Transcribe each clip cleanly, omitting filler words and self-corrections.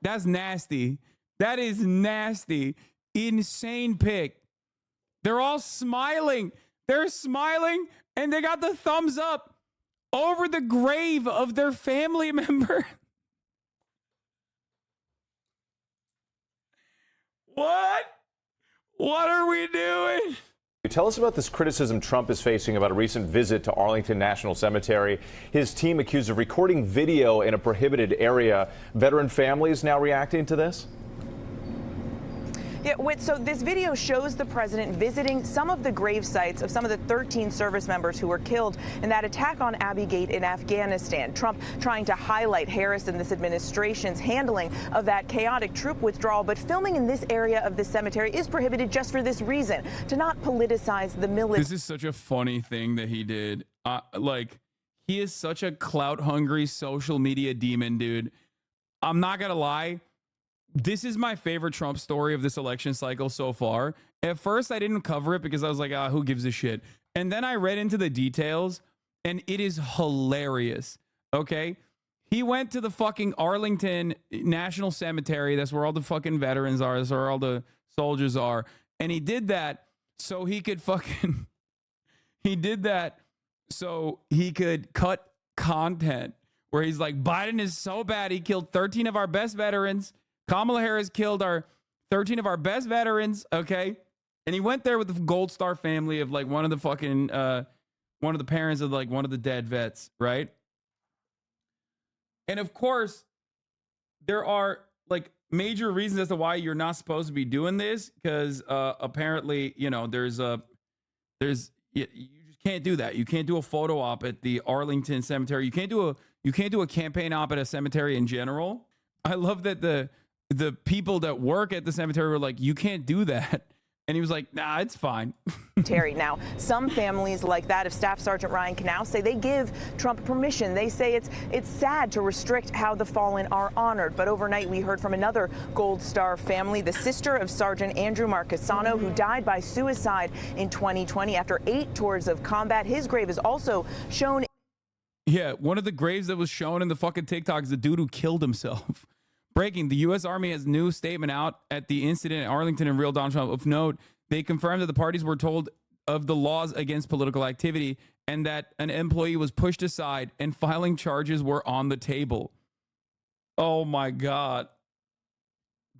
That's nasty. That is nasty. Insane pic. They're all smiling. They're smiling and they got the thumbs up over the grave of their family member. What? What are we doing? Tell us about this criticism Trump is facing about a recent visit to Arlington National Cemetery. His team accused of recording video in a prohibited area. Veteran families now reacting to this? Yeah, so this video shows the president visiting some of the grave sites of some of the 13 service members who were killed in that attack on Abbey Gate in Afghanistan. Trump trying to highlight Harris and this administration's handling of that chaotic troop withdrawal. But filming in this area of the cemetery is prohibited just for this reason, to not politicize the military. This is such a funny thing that he did. Like, he is such a clout-hungry social media demon, dude. I'm not going to lie. This is my favorite Trump story of this election cycle so far. At first, I didn't cover it because I was like, who gives a shit? And then I read into the details, and it is hilarious, okay? He went to the fucking Arlington National Cemetery. That's where all the fucking veterans are. That's where all the soldiers are. And he did that so he could fucking... he did that so he could cut content where he's like, Biden is so bad, he killed 13 of our best veterans. Kamala Harris killed 13 of our best veterans, okay? And he went there with the Gold Star family of like one of the fucking, one of the parents of like one of the dead vets, right? And of course, there are like major reasons as to why you're not supposed to be doing this, because apparently, you know, you just can't do that. You can't do a photo op at the Arlington Cemetery. You can't do a campaign op at a cemetery in general. I love that the people that work at the cemetery were like, you can't do that. And he was like, nah, it's fine. Terry, now, some families like that of Staff Sergeant Ryan Knauss say they give Trump permission. They say it's sad to restrict how the fallen are honored. But overnight, we heard from another Gold Star family, the sister of Sergeant Andrew Marcassano, who died by suicide in 2020 after 8 tours of combat. His grave is also shown. Yeah, one of the graves that was shown in the fucking TikTok is the dude who killed himself. Breaking, the U.S. Army has new statement out at the incident at Arlington and real Donald Trump. Of note, they confirmed that the parties were told of the laws against political activity and that an employee was pushed aside and filing charges were on the table. Oh my God.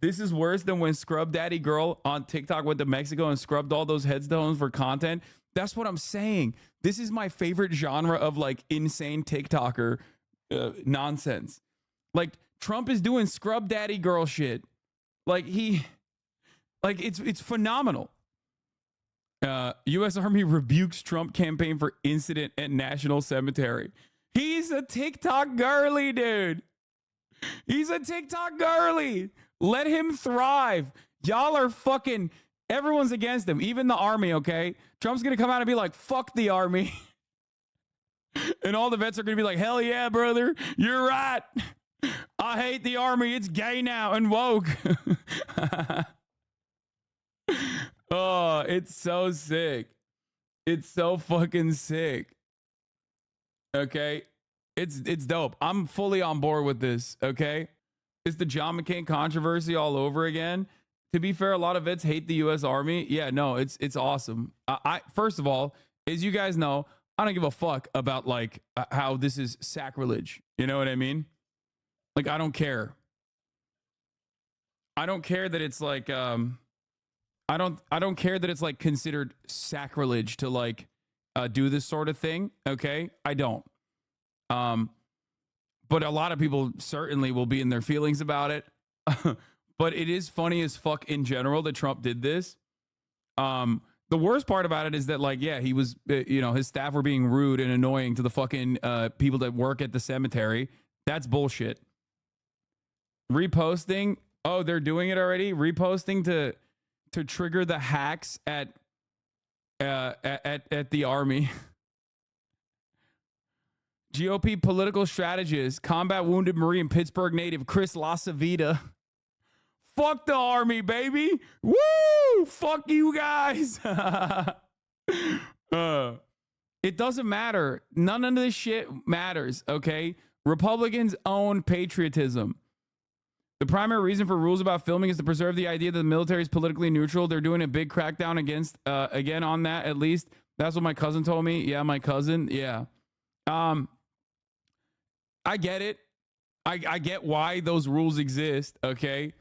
This is worse than when Scrub Daddy Girl on TikTok went to Mexico and scrubbed all those headstones for content. That's what I'm saying. This is my favorite genre of like insane TikToker nonsense. Like, Trump is doing Scrub Daddy Girl shit. It's phenomenal. U.S. Army rebukes Trump campaign for incident at National Cemetery. He's a TikTok girly, dude. He's a TikTok girly. Let him thrive. Y'all are fucking, everyone's against him, even the army, okay? Trump's going to come out and be like, fuck the army. And all the vets are going to be like, hell yeah, brother. You're right. I hate the army. It's gay now and woke. Oh, it's so sick. It's so fucking sick. Okay. It's dope. I'm fully on board with this. Okay. It's the John McCain controversy all over again. To be fair, a lot of vets hate the U.S. Army. Yeah, no, it's awesome. I first of all, as you guys know, I don't give a fuck about like how this is sacrilege. You know what I mean? Like, I don't care. I don't care that it's like, I don't care that it's like considered sacrilege to like do this sort of thing. Okay. I don't. But a lot of people certainly will be in their feelings about it. But it is funny as fuck in general that Trump did this. The worst part about it is that like, yeah, he was, his staff were being rude and annoying to the fucking people that work at the cemetery. That's bullshit. Reposting. Oh, they're doing it already. Reposting to trigger the hacks at the army. GOP political strategist, combat wounded Marine, Pittsburgh native Chris LaCivita. Fuck the army, baby. Woo! Fuck you guys. It doesn't matter. None of this shit matters, okay? Republicans own patriotism. The primary reason for rules about filming is to preserve the idea that the military is politically neutral. They're doing a big crackdown against, again, on that, at least. That's what my cousin told me. Yeah, my cousin. Yeah. I get it. I get why those rules exist, okay?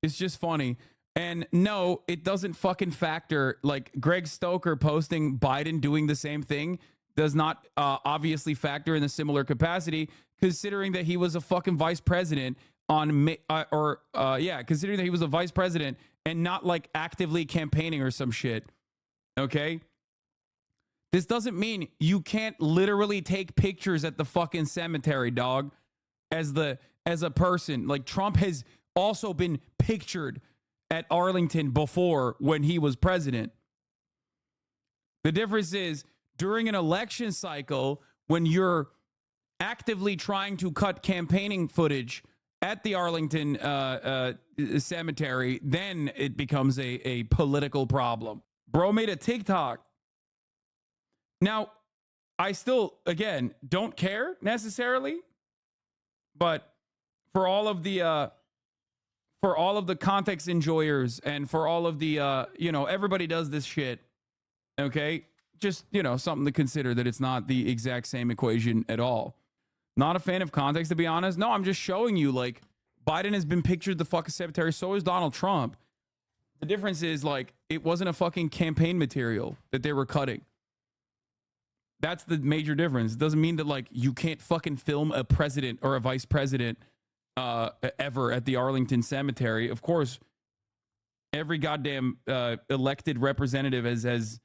It's just funny. And no, it doesn't fucking factor. Like, Greg Stoker posting Biden doing the same thing does not obviously factor in a similar capacity, considering that he was a fucking vice president considering that he was a vice president and not like actively campaigning or some shit. Okay? This doesn't mean you can't literally take pictures at the fucking cemetery, dog, as a person. Like, Trump has also been pictured at Arlington before when he was president. The difference is during an election cycle, when you're actively trying to cut campaigning footage at the Arlington cemetery, then it becomes a political problem. Bro made a TikTok. Now, I still, again, don't care necessarily, but for all of the context enjoyers and for all of the, everybody does this shit, okay? Just, something to consider that it's not the exact same equation at all. Not a fan of context, to be honest. No, I'm just showing you, like, Biden has been pictured the fucking cemetery. So is Donald Trump. The difference is, like, it wasn't a fucking campaign material that they were cutting. That's the major difference. It doesn't mean that, like, you can't fucking film a president or a vice president ever at the Arlington cemetery. Of course, every goddamn elected representative has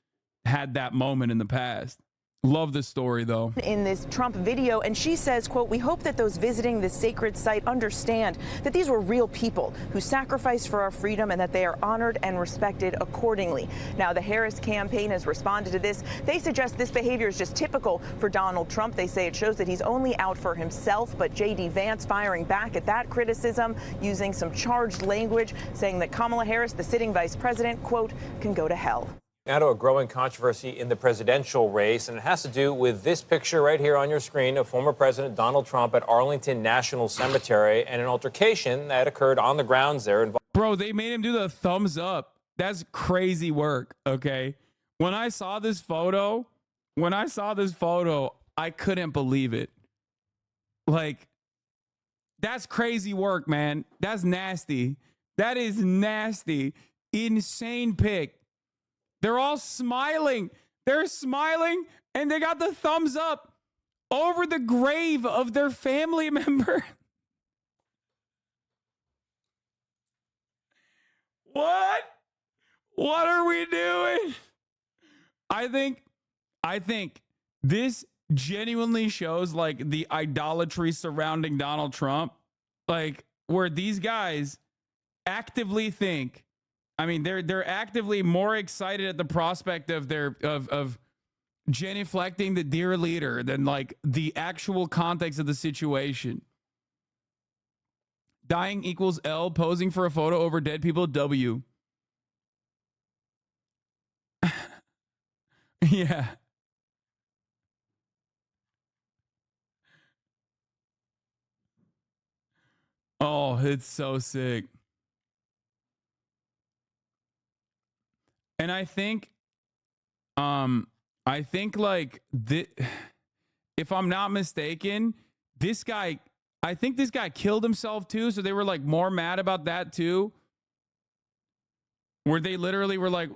had that moment in the past. Love this story, though. In this Trump video, and she says, quote, "We hope that those visiting this sacred site understand that these were real people who sacrificed for our freedom and that they are honored and respected accordingly." Now, the Harris campaign has responded to this. They suggest this behavior is just typical for Donald Trump. They say it shows that he's only out for himself, but J.D. Vance firing back at that criticism, using some charged language, saying that Kamala Harris, the sitting vice president, quote, "can go to hell." Now to a growing controversy in the presidential race, and it has to do with this picture right here on your screen of former President Donald Trump at Arlington National Cemetery and an altercation that occurred on the grounds there. Bro, they made him do the thumbs up. That's crazy work, okay? When I saw this photo, I couldn't believe it. Like, that's crazy work, man. That's nasty. That is nasty. Insane pic. They're all smiling. They're smiling, and they got the thumbs up over the grave of their family member. What? What are we doing? I think this genuinely shows, like, the idolatry surrounding Donald Trump, like, where these guys actively think, I mean, they're actively more excited at the prospect of of genuflecting the dear leader than, like, the actual context of the situation. Dying equals L, posing for a photo over dead people W. Yeah. Oh, it's so sick. And I think like if I'm not mistaken, I think this guy killed himself too. So they were, like, more mad about that too. Where they literally were like,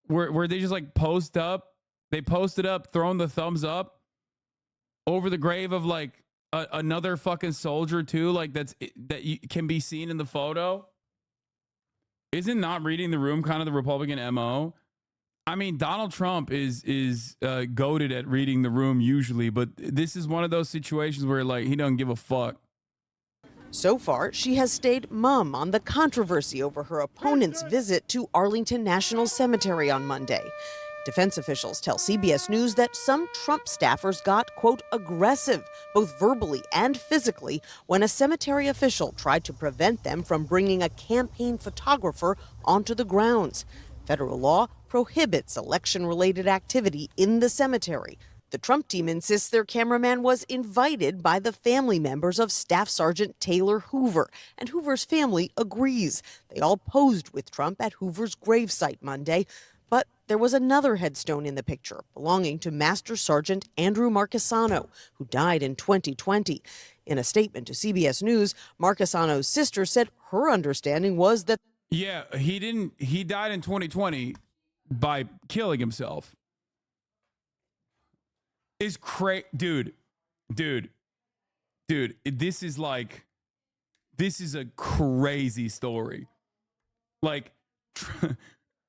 where they just, like, they posted up, throwing the thumbs up over the grave of, like, another fucking soldier too. Like, that can be seen in the photo. Isn't not reading the room kind of the Republican MO? I mean, Donald Trump is goated at reading the room usually, but this is one of those situations where, like, he doesn't give a fuck. So far, she has stayed mum on the controversy over her opponent's visit to Arlington National Cemetery on Monday. Defense officials tell CBS News that some Trump staffers got, quote, aggressive, both verbally and physically, when a cemetery official tried to prevent them from bringing a campaign photographer onto the grounds. Federal law prohibits election-related activity in the cemetery. The Trump team insists their cameraman was invited by the family members of Staff Sergeant Taylor Hoover, and Hoover's family agrees. They all posed with Trump at Hoover's gravesite Monday. But there was another headstone in the picture belonging to Master Sergeant Andrew Marchesano, who died in 2020. In a statement to CBS News, Marchesano's sister said her understanding was that He died in 2020 by killing himself. Is dude. This is a crazy story. Like,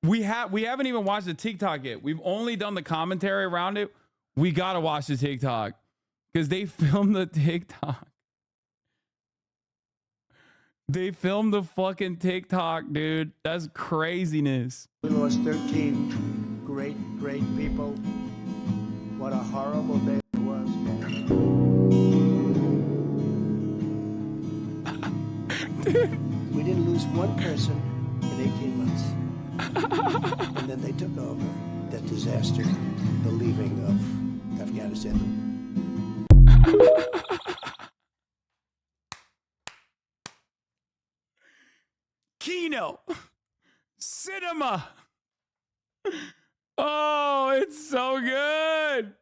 we haven't even watched the TikTok yet. We've only done the commentary around it. We gotta watch the TikTok because they filmed the TikTok. They filmed the fucking TikTok, dude. That's craziness. We lost 13 great people. What a horrible day it was. We didn't lose one person in 18 months. And then they took over that disaster, the leaving of Afghanistan. Kino. Cinema. Oh, it's so good.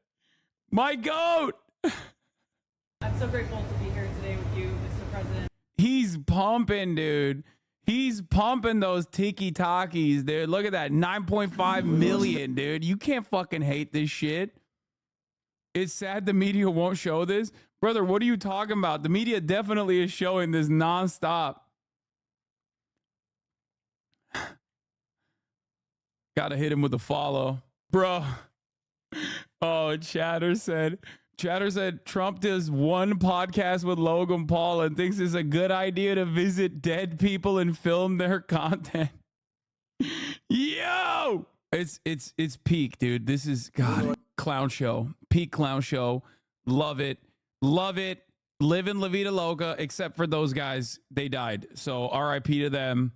My goat. I'm so grateful to be here today with you, Mr. President. He's pumping, dude. He's pumping those tiki-takis, dude. Look at that. 9.5 million, dude. You can't fucking hate this shit. It's sad the media won't show this. Brother, what are you talking about? The media definitely is showing this nonstop. Gotta hit him with a follow. Bro. Oh, Chatter said Trump does one podcast with Logan Paul and thinks it's a good idea to visit dead people and film their content. Yo! It's peak, dude. This is clown show. Peak clown show. Love it. Love it. Living La Vida Loca, except for those guys. They died. So RIP to them.